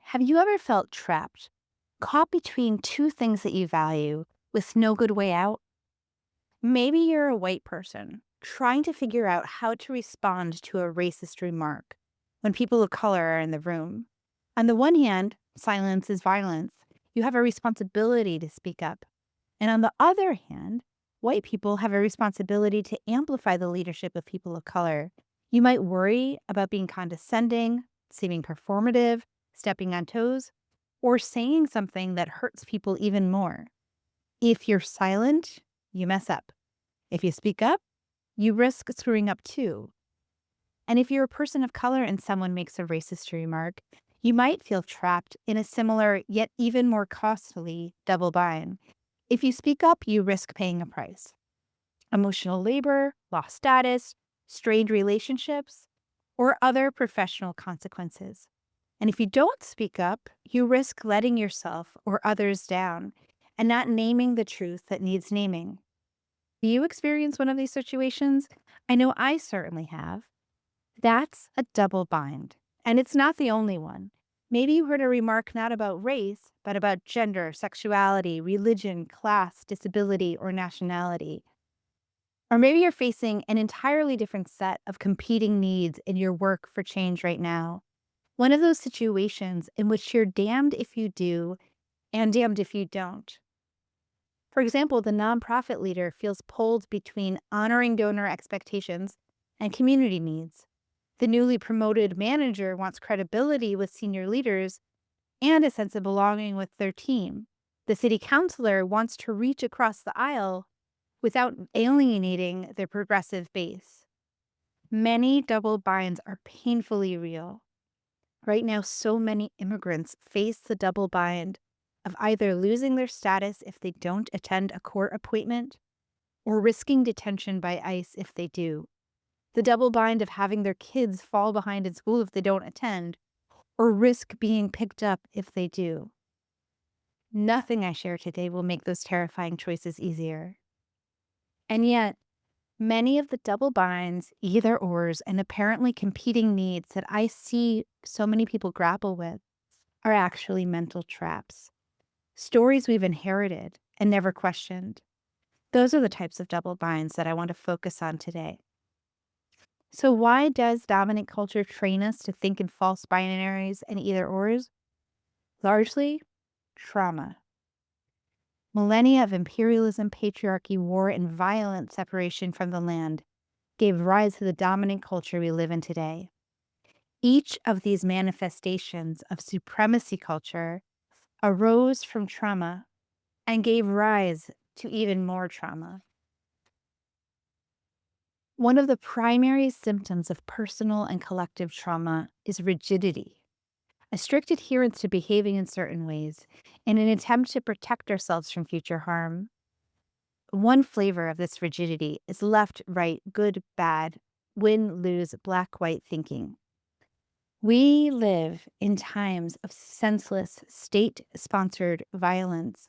Have you ever felt trapped, caught between two things that you value with no good way out? Maybe you're a white person trying to figure out how to respond to a racist remark when people of color are in the room. On the one hand, silence is violence. You have a responsibility to speak up. And on the other hand, white people have a responsibility to amplify the leadership of people of color. You might worry about being condescending, seeming performative, stepping on toes, or saying something that hurts people even more. If you're silent, you mess up. If you speak up, you risk screwing up too. And if you're a person of color and someone makes a racist remark, you might feel trapped in a similar yet even more costly double bind. If you speak up, you risk paying a price. Emotional labor, lost status, strained relationships, or other professional consequences. And if you don't speak up, you risk letting yourself or others down and not naming the truth that needs naming. Do you experience one of these situations? I know I certainly have. That's a double bind. And it's not the only one. Maybe you heard a remark not about race, but about gender, sexuality, religion, class, disability, or nationality. Or maybe you're facing an entirely different set of competing needs in your work for change right now. One of those situations in which you're damned if you do and damned if you don't. For example, the nonprofit leader feels pulled between honoring donor expectations and community needs. The newly promoted manager wants credibility with senior leaders and a sense of belonging with their team. The city councilor wants to reach across the aisle without alienating their progressive base. Many double binds are painfully real. Right now, so many immigrants face the double bind of either losing their status if they don't attend a court appointment or risking detention by ICE if they do. The double bind of having their kids fall behind in school if they don't attend or risk being picked up if they do. Nothing I share today will make those terrifying choices easier. And yet, many of the double binds, either ors, and apparently competing needs that I see so many people grapple with are actually mental traps. Stories we've inherited and never questioned. Those are the types of double binds that I want to focus on today. So why does dominant culture train us to think in false binaries and either ors? Largely, trauma. Millennia of imperialism, patriarchy, war, and violent separation from the land gave rise to the dominant culture we live in today. Each of these manifestations of supremacy culture arose from trauma and gave rise to even more trauma. One of the primary symptoms of personal and collective trauma is rigidity, a strict adherence to behaving in certain ways in an attempt to protect ourselves from future harm. One flavor of this rigidity is left, right, good, bad, win, lose, black, white thinking. We live in times of senseless, state-sponsored violence.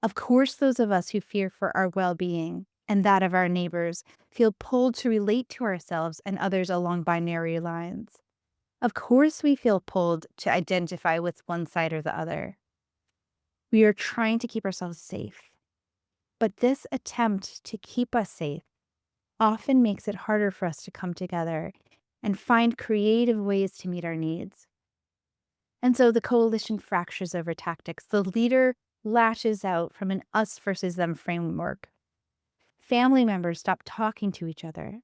Of course, those of us who fear for our well-being and that of our neighbors feel pulled to relate to ourselves and others along binary lines. Of course, we feel pulled to identify with one side or the other. We are trying to keep ourselves safe. But this attempt to keep us safe often makes it harder for us to come together and find creative ways to meet our needs. And so the coalition fractures over tactics. The leader lashes out from an us versus them framework. Family members stop talking to each other.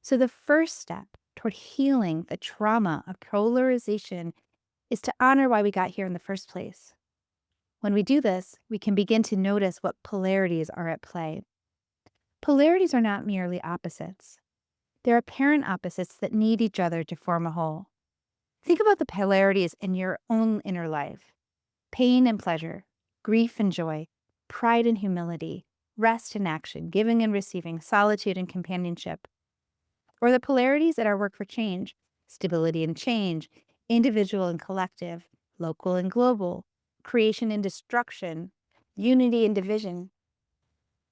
So the first step toward healing the trauma of polarization is to honor why we got here in the first place. When we do this, we can begin to notice what polarities are at play. Polarities are not merely opposites. They're apparent opposites that need each other to form a whole. Think about the polarities in your own inner life. Pain and pleasure, grief and joy, pride and humility, rest and action, giving and receiving, solitude and companionship. Or the polarities at our work for change, stability and change, individual and collective, local and global, creation and destruction, unity and division.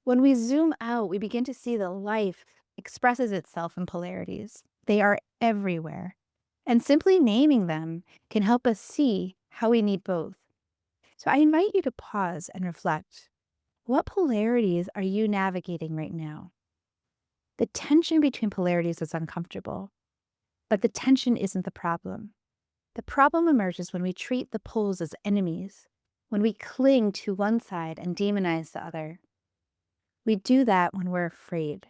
When we zoom out, we begin to see that life expresses itself in polarities. They are everywhere. And simply naming them can help us see how we need both. So I invite you to pause and reflect. What polarities are you navigating right now? The tension between polarities is uncomfortable, but the tension isn't the problem. The problem emerges when we treat the poles as enemies, when we cling to one side and demonize the other. We do that when we're afraid.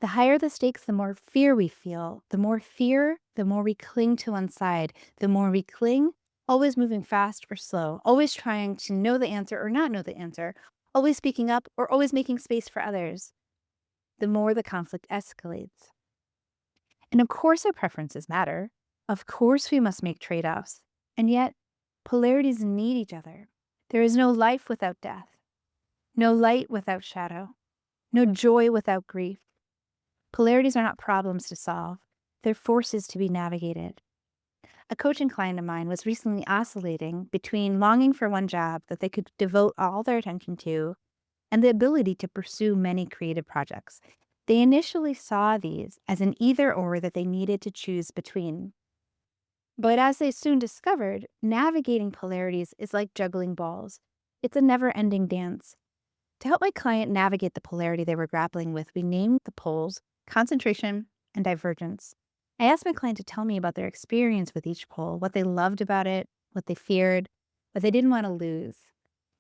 The higher the stakes, the more fear we feel. The more fear, the more we cling to one side. The more we cling, always moving fast or slow, always trying to know the answer or not know the answer, always speaking up or always making space for others, the more the conflict escalates. And of course our preferences matter. Of course we must make trade-offs. And yet, polarities need each other. There is no life without death, no light without shadow, no joy without grief. Polarities are not problems to solve. They're forces to be navigated. A coaching client of mine was recently oscillating between longing for one job that they could devote all their attention to and the ability to pursue many creative projects. They initially saw these as an either-or that they needed to choose between. But as they soon discovered, navigating polarities is like juggling balls. It's a never-ending dance. To help my client navigate the polarity they were grappling with, we named the poles concentration and divergence. I asked my client to tell me about their experience with each pole, what they loved about it, what they feared, what they didn't want to lose.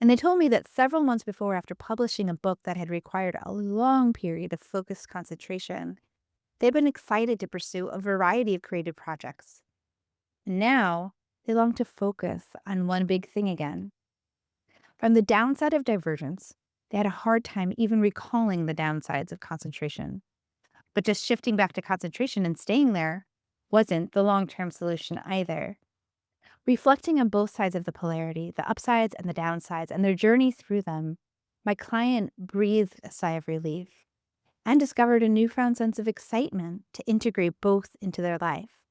And they told me that several months before, after publishing a book that had required a long period of focused concentration, they'd been excited to pursue a variety of creative projects. And now, they long to focus on one big thing again. From the downside of divergence, they had a hard time even recalling the downsides of concentration. But just shifting back to concentration and staying there wasn't the long-term solution either. Reflecting on both sides of the polarity, the upsides and the downsides, and their journey through them, my client breathed a sigh of relief and discovered a newfound sense of excitement to integrate both into their life.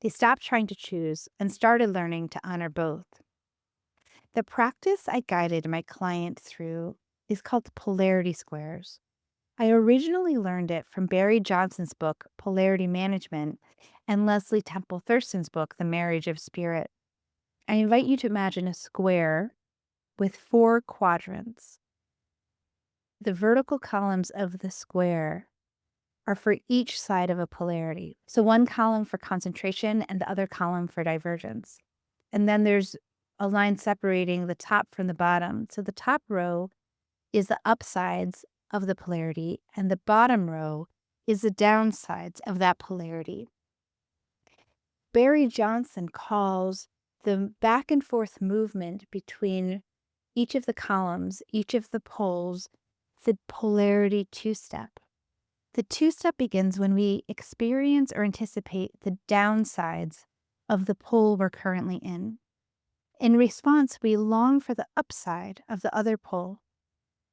They stopped trying to choose and started learning to honor both. The practice I guided my client through is called polarity squares. I originally learned it from Barry Johnson's book, Polarity Management, and Leslie Temple Thurston's book, The Marriage of Spirit. I invite you to imagine a square with 4 quadrants. The vertical columns of the square are for each side of a polarity. So one column for concentration and the other column for divergence. And then there's a line separating the top from the bottom. So the top row is the upsides of the polarity, and the bottom row is the downsides of that polarity. Barry Johnson calls the back and forth movement between each of the columns, each of the poles, the polarity two-step. The two-step begins when we experience or anticipate the downsides of the pole we're currently in. In response, we long for the upside of the other pole.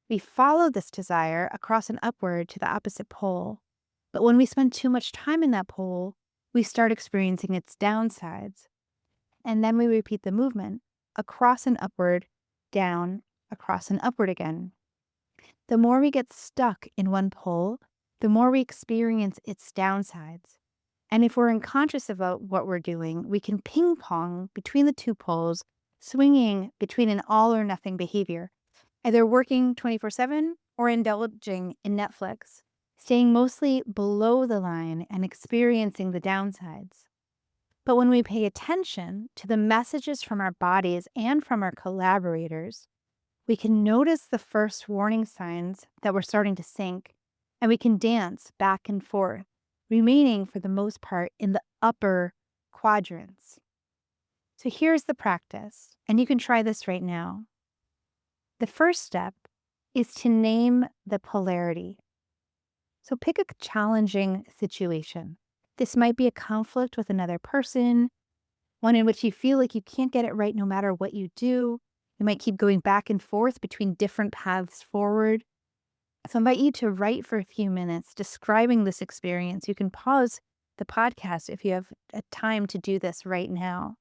We follow this desire across and upward to the opposite pole, but when we spend too much time in that pole, we start experiencing its downsides. And then we repeat the movement, across and upward, down, across and upward again. The more we get stuck in one pole, the more we experience its downsides. And if we're unconscious about what we're doing, we can ping pong between the two poles, swinging between an all or nothing behavior, either working 24/7 or indulging in Netflix, staying mostly below the line and experiencing the downsides. But when we pay attention to the messages from our bodies and from our collaborators, we can notice the first warning signs that we're starting to sink, and we can dance back and forth, remaining for the most part in the upper quadrants. So here's the practice, and you can try this right now. The first step is to name the polarity. So pick a challenging situation. This might be a conflict with another person, one in which you feel like you can't get it right no matter what you do. You might keep going back and forth between different paths forward. So I invite you to write for a few minutes describing this experience. You can pause the podcast if you have a time to do this right now.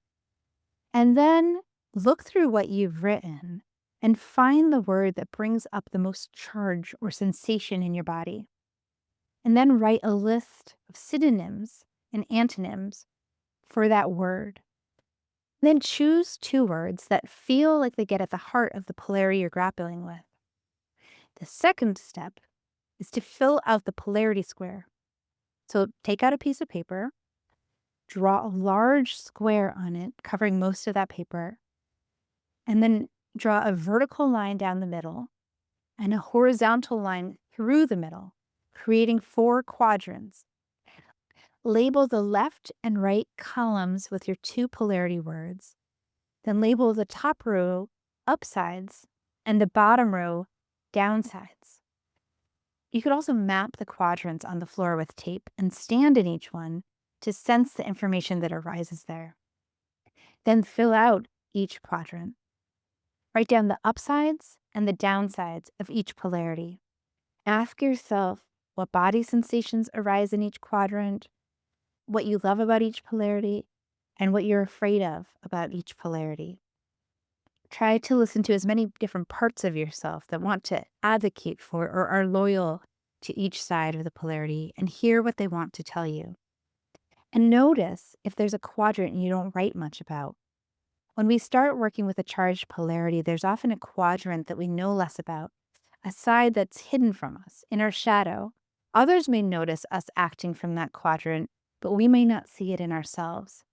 And then look through what you've written and find the word that brings up the most charge or sensation in your body. And then write a list of synonyms and antonyms for that word. Then choose two words that feel like they get at the heart of the polarity you're grappling with. The second step is to fill out the polarity square. So take out a piece of paper, draw a large square on it, covering most of that paper, and then draw a vertical line down the middle and a horizontal line through the middle, creating 4 quadrants. Label the left and right columns with your 2 polarity words. Then label the top row upsides and the bottom row downsides. You could also map the quadrants on the floor with tape and stand in each one to sense the information that arises there. Then fill out each quadrant. Write down the upsides and the downsides of each polarity. Ask yourself what body sensations arise in each quadrant, what you love about each polarity, and what you're afraid of about each polarity. Try to listen to as many different parts of yourself that want to advocate for or are loyal to each side of the polarity and hear what they want to tell you. And notice if there's a quadrant you don't write much about. When we start working with a charged polarity, there's often a quadrant that we know less about, a side that's hidden from us, in our shadow. Others may notice us acting from that quadrant, but we may not see it in ourselves.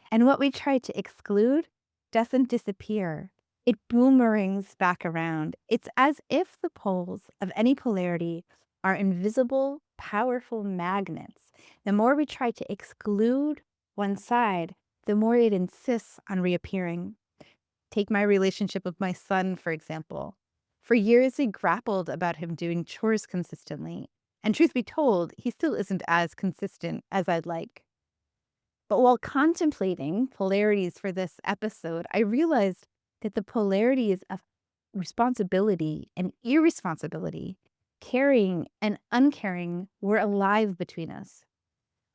And what we try to exclude doesn't disappear. It boomerangs back around. It's as if the poles of any polarity are invisible, powerful magnets. The more we try to exclude one side, the more it insists on reappearing. Take my relationship with my son, for example. For years, we grappled about him doing chores consistently. And truth be told, he still isn't as consistent as I'd like. But while contemplating polarities for this episode, I realized that the polarities of responsibility and irresponsibility, caring and uncaring, were alive between us.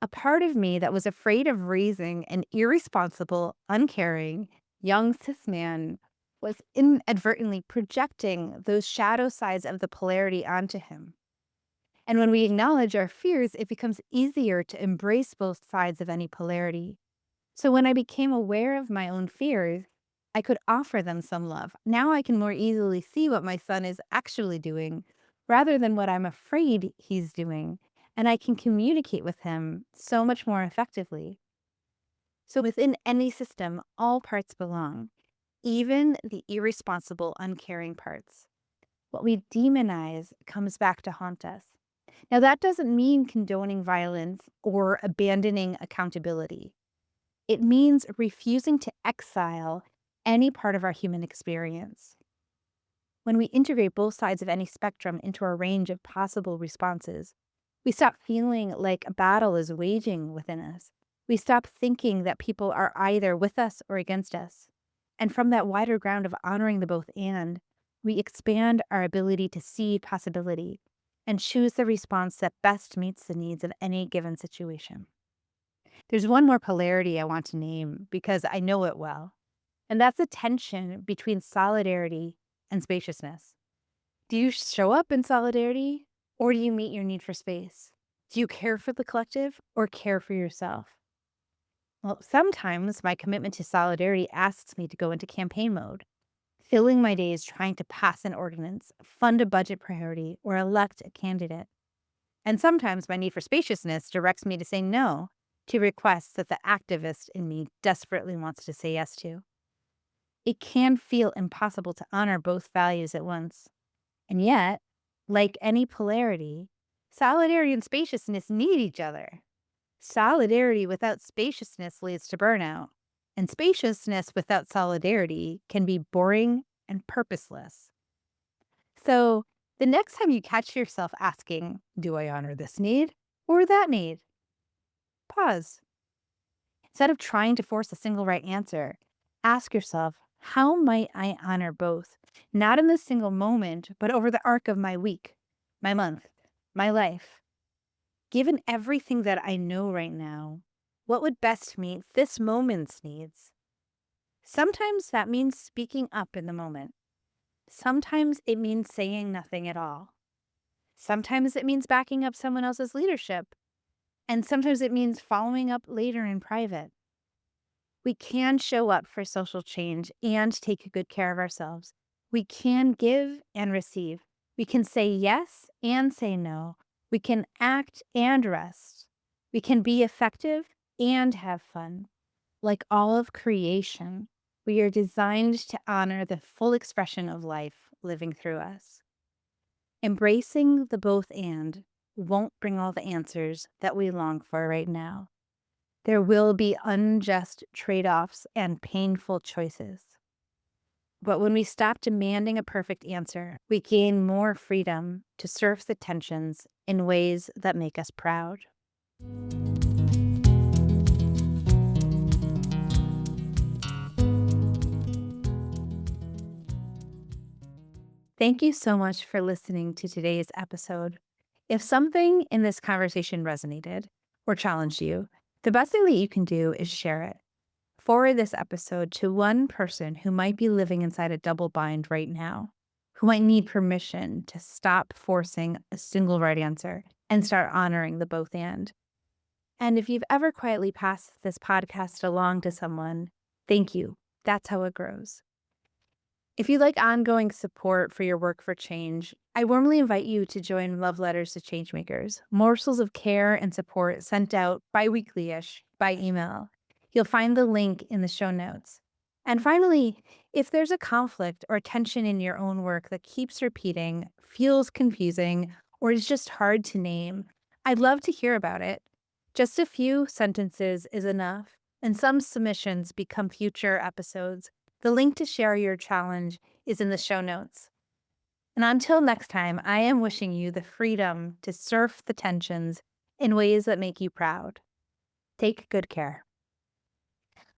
A part of me that was afraid of raising an irresponsible, uncaring, young cis man was inadvertently projecting those shadow sides of the polarity onto him. And when we acknowledge our fears, it becomes easier to embrace both sides of any polarity. So when I became aware of my own fears, I could offer them some love. Now I can more easily see what my son is actually doing rather than what I'm afraid he's doing. And I can communicate with him so much more effectively. So within any system, all parts belong, even the irresponsible, uncaring parts. What we demonize comes back to haunt us. Now, that doesn't mean condoning violence or abandoning accountability. It means refusing to exile any part of our human experience. When we integrate both sides of any spectrum into a range of possible responses, we stop feeling like a battle is waging within us. We stop thinking that people are either with us or against us. And from that wider ground of honoring the both and, we expand our ability to see possibility and choose the response that best meets the needs of any given situation. There's one more polarity I want to name because I know it well, and that's the tension between solidarity and spaciousness. Do you show up in solidarity, or do you meet your need for space? Do you care for the collective or care for yourself? Well, sometimes my commitment to solidarity asks me to go into campaign mode, filling my days trying to pass an ordinance, fund a budget priority, or elect a candidate. And sometimes my need for spaciousness directs me to say no to requests that the activist in me desperately wants to say yes to. It can feel impossible to honor both values at once. And yet, like any polarity, solidarity and spaciousness need each other. Solidarity without spaciousness leads to burnout, and spaciousness without solidarity can be boring and purposeless. So, the next time you catch yourself asking, do I honor this need or that need? Pause. Instead of trying to force a single right answer, ask yourself, how might I honor both? Not in this single moment, but over the arc of my week, my month, my life. Given everything that I know right now, what would best meet this moment's needs? Sometimes that means speaking up in the moment. Sometimes it means saying nothing at all. Sometimes it means backing up someone else's leadership. And sometimes it means following up later in private. We can show up for social change and take good care of ourselves. We can give and receive. We can say yes and say no. We can act and rest. We can be effective and have fun. Like all of creation, we are designed to honor the full expression of life living through us. Embracing the both and won't bring all the answers that we long for right now. There will be unjust trade-offs and painful choices. But when we stop demanding a perfect answer, we gain more freedom to surf the tensions in ways that make us proud. Thank you so much for listening to today's episode. If something in this conversation resonated or challenged you, the best thing that you can do is share it. Forward this episode to one person who might be living inside a double bind right now, who might need permission to stop forcing a single right answer and start honoring the both and. And if you've ever quietly passed this podcast along to someone, thank you. That's how it grows. If you'd like ongoing support for your work for change, I warmly invite you to join Love Letters to Changemakers, morsels of care and support sent out bi-weekly-ish by email. You'll find the link in the show notes. And finally, if there's a conflict or tension in your own work that keeps repeating, feels confusing, or is just hard to name, I'd love to hear about it. Just a few sentences is enough, and some submissions become future episodes. The link to share your challenge is in the show notes. And until next time, I am wishing you the freedom to surf the tensions in ways that make you proud. Take good care.